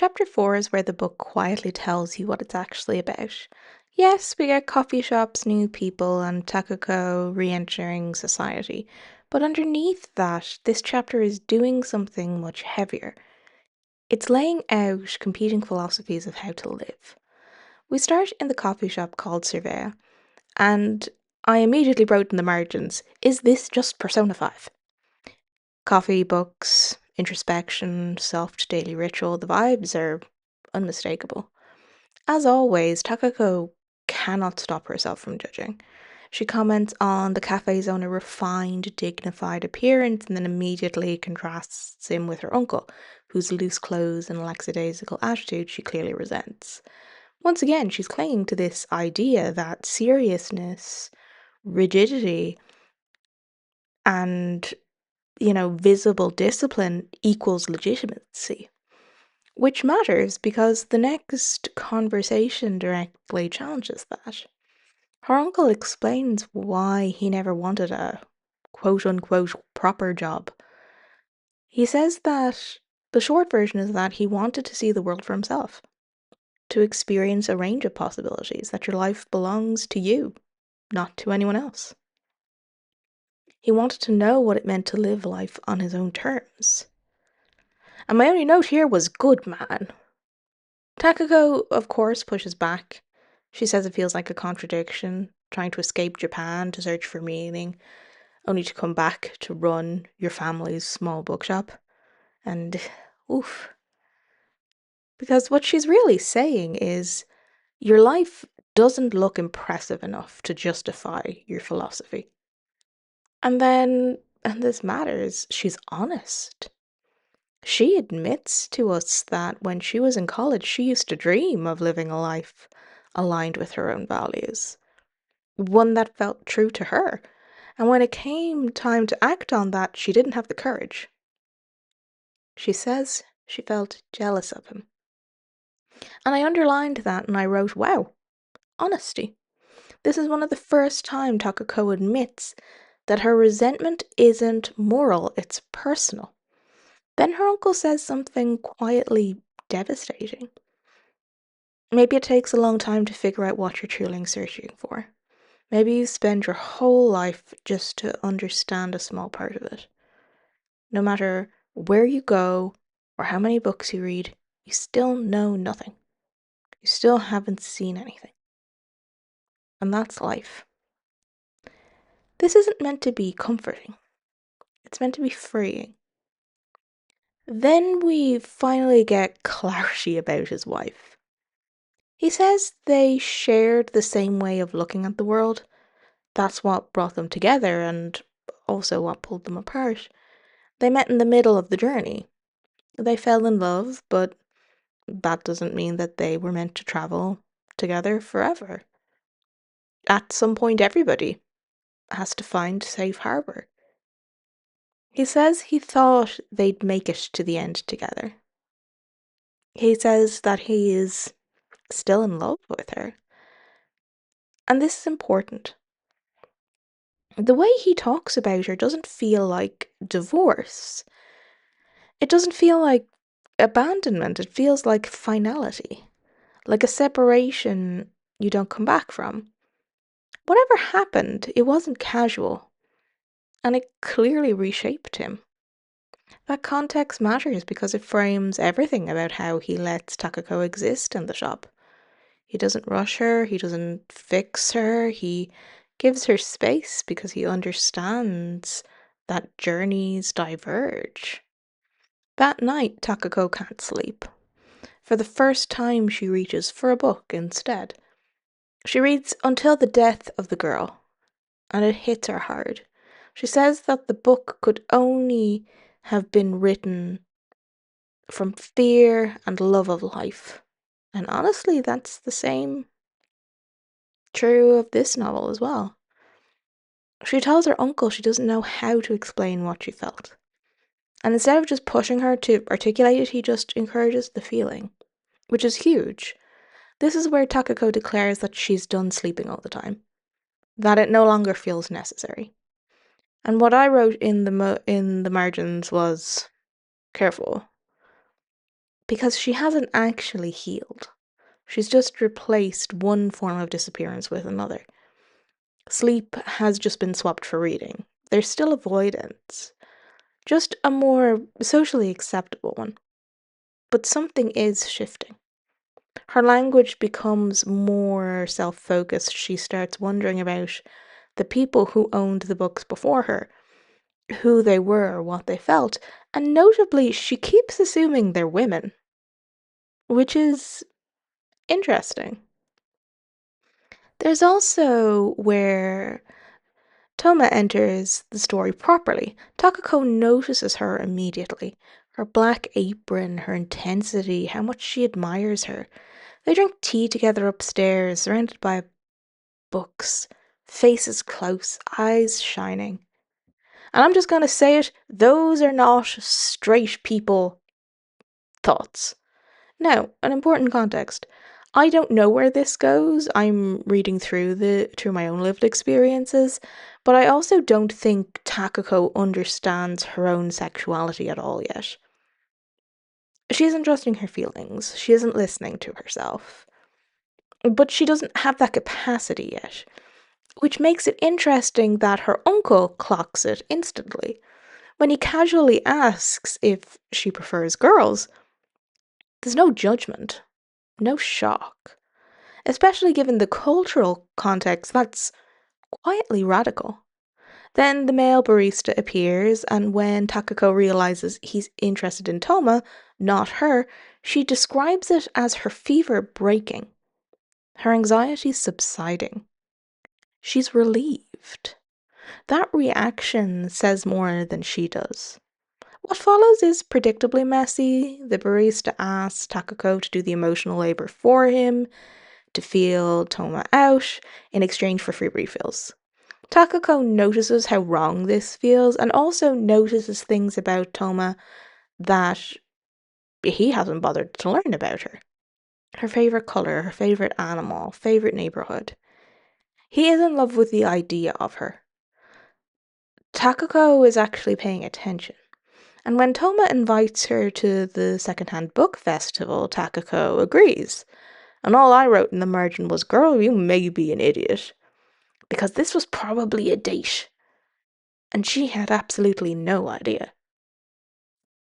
chapter 4 is where the book quietly tells you what it's actually about. Yes, we get coffee shops, new people, and Takako re entering society, but underneath that, this chapter is doing something much heavier. It's laying out competing philosophies of how to live. We start in the coffee shop called Surveya, and I immediately wrote in the margins, is this just Persona 5? Coffee, books, introspection, soft daily ritual, the vibes are unmistakable. As always, Takako cannot stop herself from judging. She comments on the cafe's owner refined, dignified appearance and then immediately contrasts him with her uncle, whose loose clothes and lackadaisical attitude she clearly resents. Once again, she's clinging to this idea that seriousness, rigidity, and visible discipline equals legitimacy, which matters because the next conversation directly challenges that. Her uncle explains why he never wanted a quote unquote proper job. He says that the short version is that he wanted to see the world for himself, to experience a range of possibilities, that your life belongs to you, not to anyone else. He wanted to know what it meant to live life on his own terms. And my only note here was good man. Takako, of course, pushes back. She says it feels like a contradiction, trying to escape Japan to search for meaning, only to come back to run your family's small bookshop. And, oof. Because what she's really saying is your life doesn't look impressive enough to justify your philosophy. And then, and this matters, she's honest. She admits to us that when she was in college, she used to dream of living a life aligned with her own values, one that felt true to her. And when it came time to act on that, she didn't have the courage. She says she felt jealous of him. And I underlined that and I wrote, wow, honesty. This is one of the first time Takako admits that her resentment isn't moral, it's personal. Then her uncle says something quietly devastating. Maybe it takes a long time to figure out what you're truly searching for. Maybe you spend your whole life just to understand a small part of it. No matter where you go or how many books you read, you still know nothing. You still haven't seen anything. And that's life. This isn't meant to be comforting. It's meant to be freeing. Then we finally get clarity about his wife. He says they shared the same way of looking at the world. That's what brought them together and also what pulled them apart. They met in the middle of the journey. They fell in love, but that doesn't mean that they were meant to travel together forever. At some point, everybody has to find safe harbor. He says he thought they'd make it to the end together. He says that he is still in love with her. And this is important. The way he talks about her doesn't feel like divorce. It doesn't feel like abandonment. It feels like finality. Like a separation you don't come back from. Whatever happened, it wasn't casual. And it clearly reshaped him. That context matters because it frames everything about how he lets Takako exist in the shop. He doesn't rush her, he doesn't fix her, he gives her space because he understands that journeys diverge. That night, Takako can't sleep. For the first time, she reaches for a book instead. She reads Until the Death of the Girl, and it hits her hard. She says that the book could only have been written from fear and love of life. And honestly, that's the same true of this novel as well. She tells her uncle she doesn't know how to explain what she felt. And instead of just pushing her to articulate it, he just encourages the feeling, which is huge. This is where Takako declares that she's done sleeping all the time, that it no longer feels necessary. And what I wrote in the margins was careful. because she hasn't actually healed. She's just replaced one form of disappearance with another. Sleep has just been swapped for reading. There's still avoidance, just a more socially acceptable one. But something is shifting. Her language becomes more self focused. She starts wondering about the people who owned the books before her, who they were, what they felt, and notably, she keeps assuming they're women, which is interesting. There's also where Toma enters the story properly. Takako notices her immediately. Her black apron, her intensity, how much she admires her. They drink tea together upstairs, surrounded by books, faces close, eyes shining. And I'm just going to say it, those are not straight people thoughts. Now, an important context. I don't know where this goes. I'm reading through my own lived experiences, but I also don't think Takako understands her own sexuality at all yet. She isn't trusting her feelings. She isn't listening to herself. But she doesn't have that capacity yet, which makes it interesting that her uncle clocks it instantly. When he casually asks if she prefers girls, there's no judgment, no shock. Especially given the cultural context that's quietly radical. Then the male barista appears, and when Takako realizes he's interested in Toma, not her, she describes it as her fever breaking, her anxiety subsiding. She's relieved. That reaction says more than she does. What follows is predictably messy. The barista asks Takako to do the emotional labor for him, to feel Toma out in exchange for free refills. Takako notices how wrong this feels and also notices things about Toma that he hasn't bothered to learn about her. Her favourite colour, her favourite animal, favourite neighbourhood. He is in love with the idea of her. Takako is actually paying attention. And when Toma invites her to the secondhand book festival, Takako agrees. And all I wrote in the margin was, "Girl, you may be an idiot." Because this was probably a date. And she had absolutely no idea.